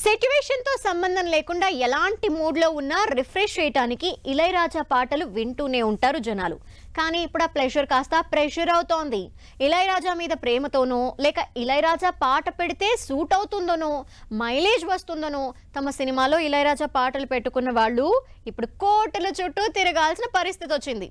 Situation తో సంబంధం లేకుండా ఎలాంటి మూడ్ లో ఉన్నా రిఫ్రెష్ చేయడానికి ఇళయరాజా పాటలు వింటూనే ఉంటారు జనాలు. కానీ ఇప్పుడు ఆ ప్లెజర్ కాస్త ప్రెషర్ అవుతోంది. ఇళయరాజా మీద ప్రేమతోనో లేక ఇళయరాజా పాట పెడితే సూట్ అవుతుందనో మైలేజ్ వస్తుందనో తమ సినిమాలో ఇళయరాజా పాటలు పెట్టుకున్న వాళ్ళు ఇప్పుడు కోటల చుట్టూ తిరగాల్సిన పరిస్థితి వచ్చింది.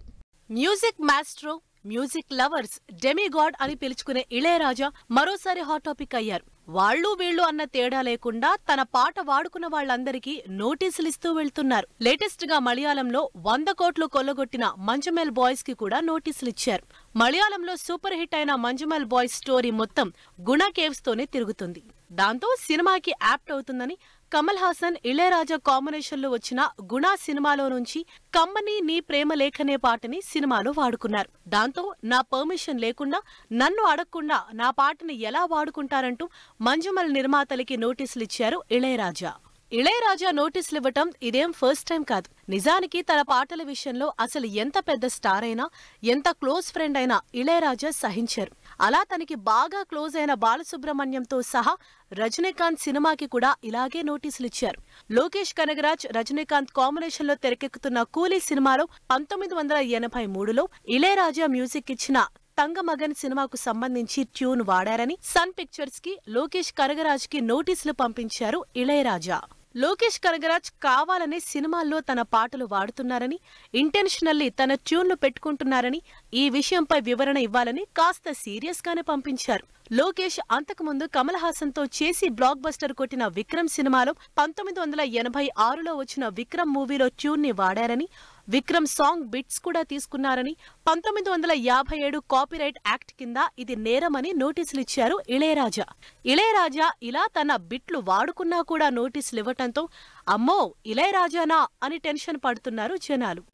Music maestro, music lovers, demigod అని పిలుచుకునే ఇళయరాజా మరోసారి హాట్ టాపిక్ అయ్యారు. వాళ్ళు వీళ్ళు అన్న తేడా లేకుండా తన పాట వాడుకున్న వాళ్ళందరికీ నోటీసులిస్తూ వెళ్తున్నారు. లేటెస్ట్ గా మలయాళంలో 100 కోట్లు కొల్లగొట్టిన మంజుమెల్ బాయ్స్ కి కూడా నోటీసులిచ్చారు. మలయాళంలో సూపర్ హిట్ అయిన మంజుమెల్ బాయ్స్ స్టోరీ మొత్తం గుణ కేవ్స్ తోనే తిరుగుతుంది. దాంతో సినిమాకి యాప్ట్ అవుతుందని కమల్ హాసన్ ఇళయరాజా కాంబినేషన్ లో వచ్చిన గుణ సినిమాలో నుంచి కమ్మని నీ ప్రేమ లేఖనే పాటని సినిమాలో వాడుకున్నారు. దాంతో నా పర్మిషన్ లేకుండా, నన్ను అడగకుండా నా పాటని ఎలా వాడుకుంటారంటూ మంజుమల్ నిర్మాతలకి నోటీసులిచ్చారు ఇళయరాజా. ఇళయరాజా నోటీసులివ్వటం ఇదేం ఫస్ట్ టైం కాదు. నిజానికి తన పాటల విషయంలో అసలు ఎంత పెద్ద స్టార్ అయినా, ఎంత క్లోజ్ ఫ్రెండ్ అయినా ఇళయరాజా సహించారు. అలా తనకి బాగా క్లోజ్ అయిన బాలసుబ్రహ్మణ్యంతో సహా రజనీకాంత్ సినిమాకి కూడా ఇలాగే నోటీసులిచ్చారు. లోకేష్ కనగరాజ్, రజనీకాంత్ కాంబినేషన్ లో తెరకెక్కుతున్న కూలీ సినిమాలో 1983లో ఇళయరాజా మ్యూజిక్ ఇచ్చిన తంగమగన్ సినిమాకు సంబంధించి ట్యూన్ వాడారని సన్ పిక్చర్స్ కి లోకేష్ కనగరాజ్ కి నోటీసులు పంపించారు ఇళయరాజా. లోకేష్ కనగరాజ్ కావాలనే సినిమాల్లో తన పాటలు వాడుతున్నారని, ఇంటెన్షనల్లీ తన ట్యూన్లు పెట్టుకుంటున్నారని, ఈ విషయంపై వివరణ ఇవ్వాలని కాస్త సీరియస్ గానే పంపించారు. లోకేష్ అంతకుముందు కమల్ హాసన్ తో చేసి బ్లాక్ బస్టర్ కొట్టిన విక్రమ్ సినిమాలో 1986లో వచ్చిన విక్రమ్ మూవీలో ట్యూన్ ని వాడారని, విక్రమ్ సాంగ్ బిట్స్ కూడా తీసుకున్నారని, 1957 కాపీరైట్ యాక్ట్ కింద ఇది నేరమని నోటీసులిచ్చారు ఇళయరాజా. ఇళయరాజా ఇలా తన బిట్లు వాడుకున్నా కూడా నోటీసులివ్వటంతో అమ్మో ఇళయరాజానా అని టెన్షన్ పడుతున్నారు జనాలు.